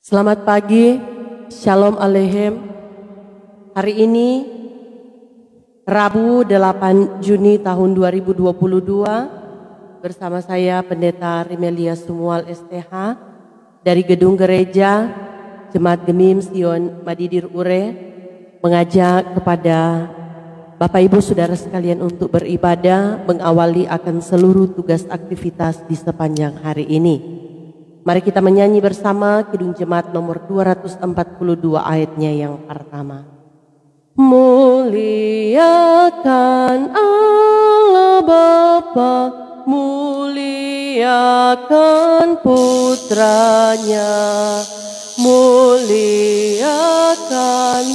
Selamat pagi, Shalom Aleichem. Hari ini Rabu 8 Juni tahun 2022 bersama saya Pendeta Rimelia Sumual STH dari Gedung Gereja Jemaat Gemim Sion Madidir Ure mengajak kepada Bapak Ibu Saudara sekalian untuk beribadah mengawali akan seluruh tugas aktivitas di sepanjang hari ini. Mari kita menyanyi bersama Kidung Jemaat nomor 242 ayatnya yang pertama. Muliakan Allah Bapa, muliakan putranya, muliakan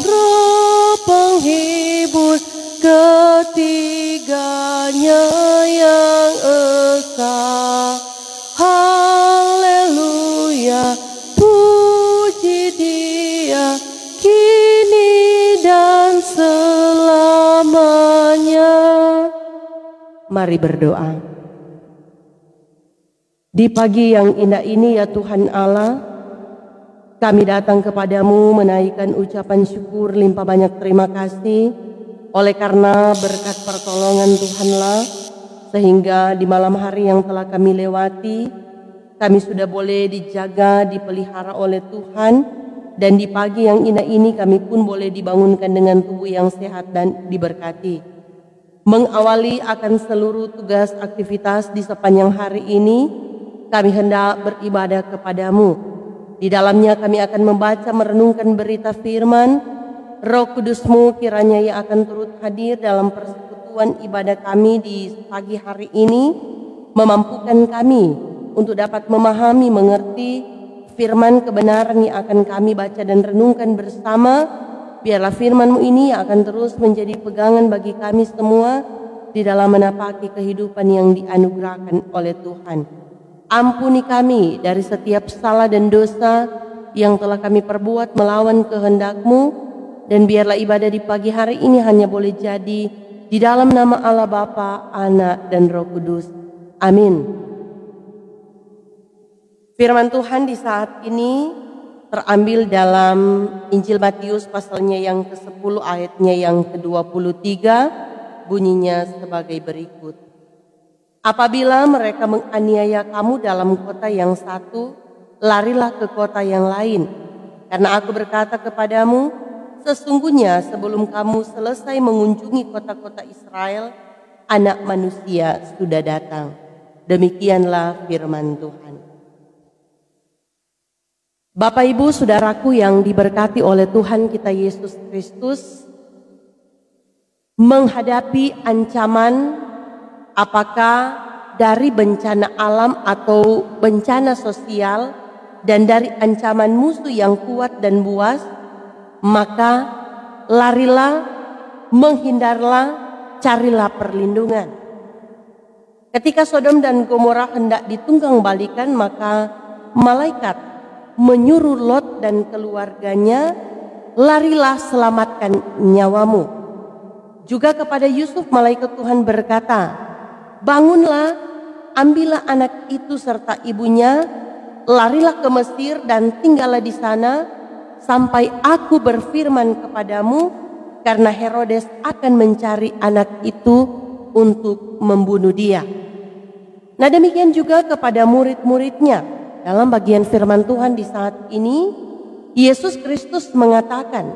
Roh penghibur ketiganya yang esa. Haleluya, puji Dia kini dan selamanya. Mari berdoa. Di pagi yang indah ini ya Tuhan Allah, kami datang kepadamu menaikkan ucapan syukur limpah banyak terima kasih oleh karena berkat pertolongan Tuhanlah, sehingga di malam hari yang telah kami lewati, kami sudah boleh dijaga, dipelihara oleh Tuhan. Dan di pagi yang indah ini kami pun boleh dibangunkan dengan tubuh yang sehat dan diberkati. Mengawali akan seluruh tugas aktivitas di sepanjang hari ini, kami hendak beribadah kepadamu. Di dalamnya kami akan membaca merenungkan berita firman. Roh Kudus-Mu kiranya yang akan turut hadir dalam persekutuan ibadah kami di pagi hari ini, memampukan kami untuk dapat memahami, mengerti firman kebenaran yang akan kami baca dan renungkan bersama. Biarlah firman-Mu ini yang akan terus menjadi pegangan bagi kami semua di dalam menapaki kehidupan yang dianugerahkan oleh Tuhan. Ampuni kami dari setiap salah dan dosa yang telah kami perbuat melawan kehendak-Mu, dan biarlah ibadah di pagi hari ini hanya boleh jadi di dalam nama Allah Bapa, Anak, dan Roh Kudus. Amin. Firman Tuhan di saat ini terambil dalam Injil Matius pasalnya yang ke-10 ayatnya yang ke-23, bunyinya sebagai berikut. Apabila mereka menganiaya kamu dalam kota yang satu, larilah ke kota yang lain. Karena aku berkata kepadamu, sesungguhnya sebelum kamu selesai mengunjungi kota-kota Israel, Anak Manusia sudah datang. Demikianlah firman Tuhan. Bapak Ibu Saudaraku yang diberkati oleh Tuhan kita Yesus Kristus, menghadapi ancaman apakah dari bencana alam atau bencana sosial dan dari ancaman musuh yang kuat dan buas, maka larilah, menghindarlah, carilah perlindungan. Ketika Sodom dan Gomora hendak ditunggang balikan, maka malaikat menyuruh Lot dan keluarganya, larilah, selamatkan nyawamu. Juga kepada Yusuf malaikat Tuhan berkata, bangunlah, ambillah anak itu serta ibunya, larilah ke Mesir dan tinggallah di sana sampai aku berfirman kepadamu, karena Herodes akan mencari anak itu untuk membunuh dia. Nah, demikian juga kepada murid-muridnya. Dalam bagian firman Tuhan di saat ini, Yesus Kristus mengatakan,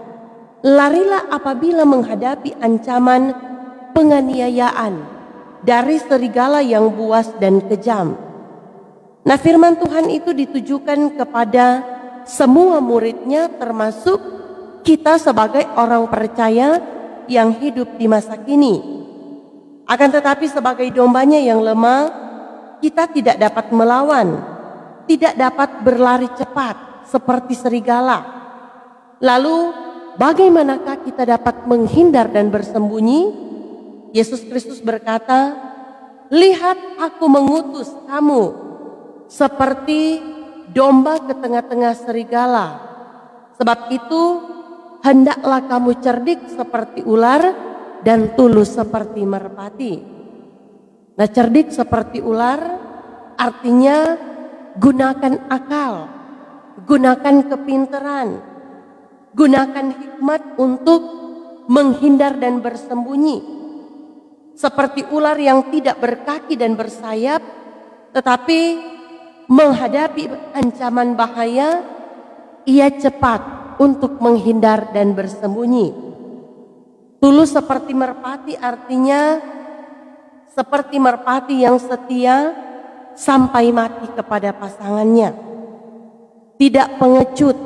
larilah apabila menghadapi ancaman penganiayaan dari serigala yang buas dan kejam. Nah, firman Tuhan itu ditujukan kepada semua muridnya, termasuk kita sebagai orang percaya yang hidup di masa kini. Akan tetapi sebagai dombanya yang lemah, kita tidak dapat melawan, tidak dapat berlari cepat seperti serigala. Lalu bagaimanakah kita dapat menghindar dan bersembunyi? Yesus Kristus berkata, lihat aku mengutus kamu seperti domba ke tengah-tengah serigala. Sebab itu hendaklah kamu cerdik seperti ular dan tulus seperti merpati. Nah, cerdik seperti ular artinya gunakan akal, gunakan kepintaran, gunakan hikmat untuk menghindar dan bersembunyi. Seperti ular yang tidak berkaki dan bersayap, tetapi menghadapi ancaman bahaya, ia cepat untuk menghindar dan bersembunyi. Tulus seperti merpati artinya seperti merpati yang setia sampai mati kepada pasangannya. Tidak pengecut,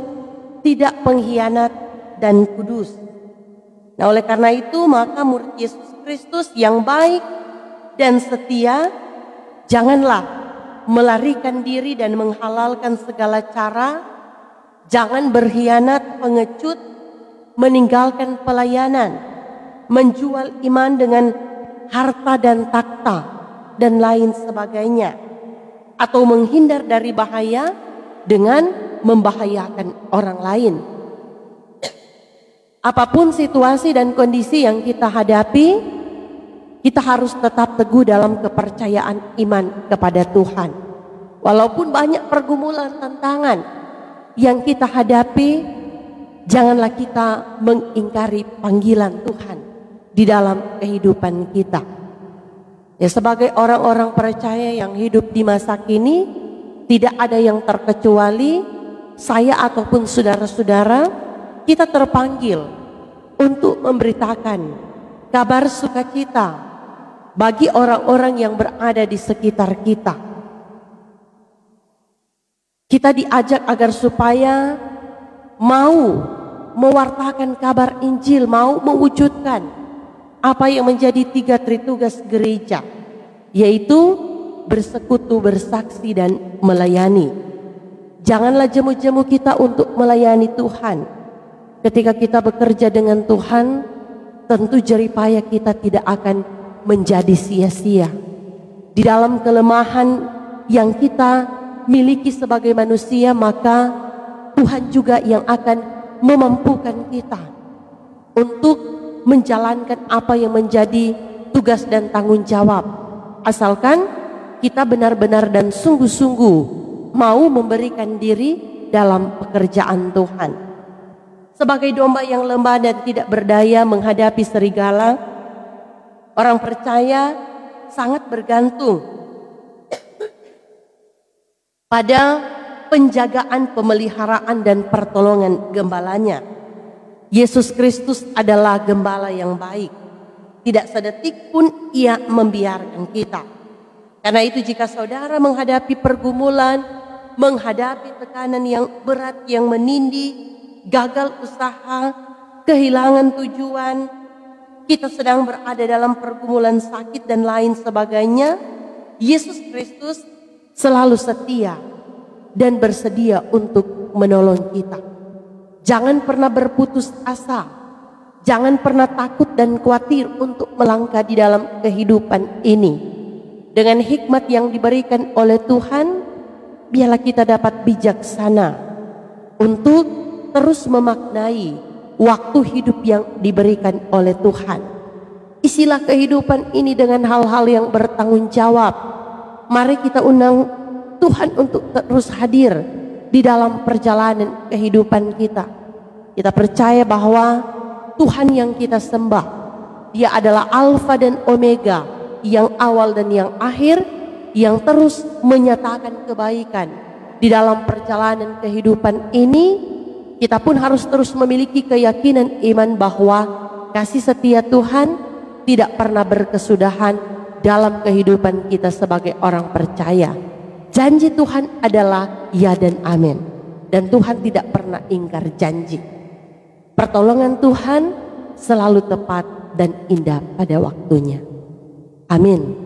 tidak pengkhianat, dan kudus. Nah, oleh karena itu maka murid Yesus Kristus yang baik dan setia janganlah melarikan diri dan menghalalkan segala cara, jangan berkhianat, pengecut, meninggalkan pelayanan, menjual iman dengan harta dan takhta dan lain sebagainya, atau menghindar dari bahaya dengan membahayakan orang lain. Apapun situasi dan kondisi yang kita hadapi, kita harus tetap teguh dalam kepercayaan iman kepada Tuhan. Walaupun banyak pergumulan, tantangan yang kita hadapi, janganlah kita mengingkari panggilan Tuhan di dalam kehidupan kita. Ya, sebagai orang-orang percaya yang hidup di masa kini, tidak ada yang terkecuali saya ataupun saudara-saudara, kita terpanggil untuk memberitakan kabar sukacita bagi orang-orang yang berada di sekitar kita. Kita diajak agar supaya mau mewartakan kabar Injil, mau mewujudkan apa yang menjadi 3 tritugas gereja, yaitu bersekutu, bersaksi, dan melayani. Janganlah jemu-jemu kita untuk melayani Tuhan. Ketika kita bekerja dengan Tuhan, tentu jerih payah kita tidak akan menjadi sia-sia. Di dalam kelemahan yang kita miliki sebagai manusia, maka Tuhan juga yang akan memampukan kita untuk menjalankan apa yang menjadi tugas dan tanggung jawab, asalkan kita benar-benar dan sungguh-sungguh mau memberikan diri dalam pekerjaan Tuhan. Sebagai domba yang lemah dan tidak berdaya menghadapi serigala, orang percaya sangat bergantung pada penjagaan, pemeliharaan, dan pertolongan gembalanya. Yesus Kristus adalah gembala yang baik. Tidak sedetik pun ia membiarkan kita. Karena itu jika saudara menghadapi pergumulan, menghadapi tekanan yang berat, yang menindih, gagal usaha, kehilangan tujuan, kita sedang berada dalam pergumulan sakit dan lain sebagainya, Yesus Kristus selalu setia dan bersedia untuk menolong kita. Jangan pernah berputus asa, jangan pernah takut dan khawatir untuk melangkah di dalam kehidupan ini. Dengan hikmat yang diberikan oleh Tuhan, biarlah kita dapat bijaksana untuk terus memaknai waktu hidup yang diberikan oleh Tuhan. Isilah kehidupan ini dengan hal-hal yang bertanggung jawab. Mari kita undang Tuhan untuk terus hadir di dalam perjalanan kehidupan kita. Kita percaya bahwa Tuhan yang kita sembah, Dia adalah Alfa dan Omega, yang awal dan yang akhir, yang terus menyatakan kebaikan di dalam perjalanan kehidupan ini. Kita pun harus terus memiliki keyakinan iman bahwa kasih setia Tuhan tidak pernah berkesudahan dalam kehidupan kita sebagai orang percaya. Janji Tuhan adalah ya dan amin, dan Tuhan tidak pernah ingkar janji. Pertolongan Tuhan selalu tepat dan indah pada waktunya. Amin.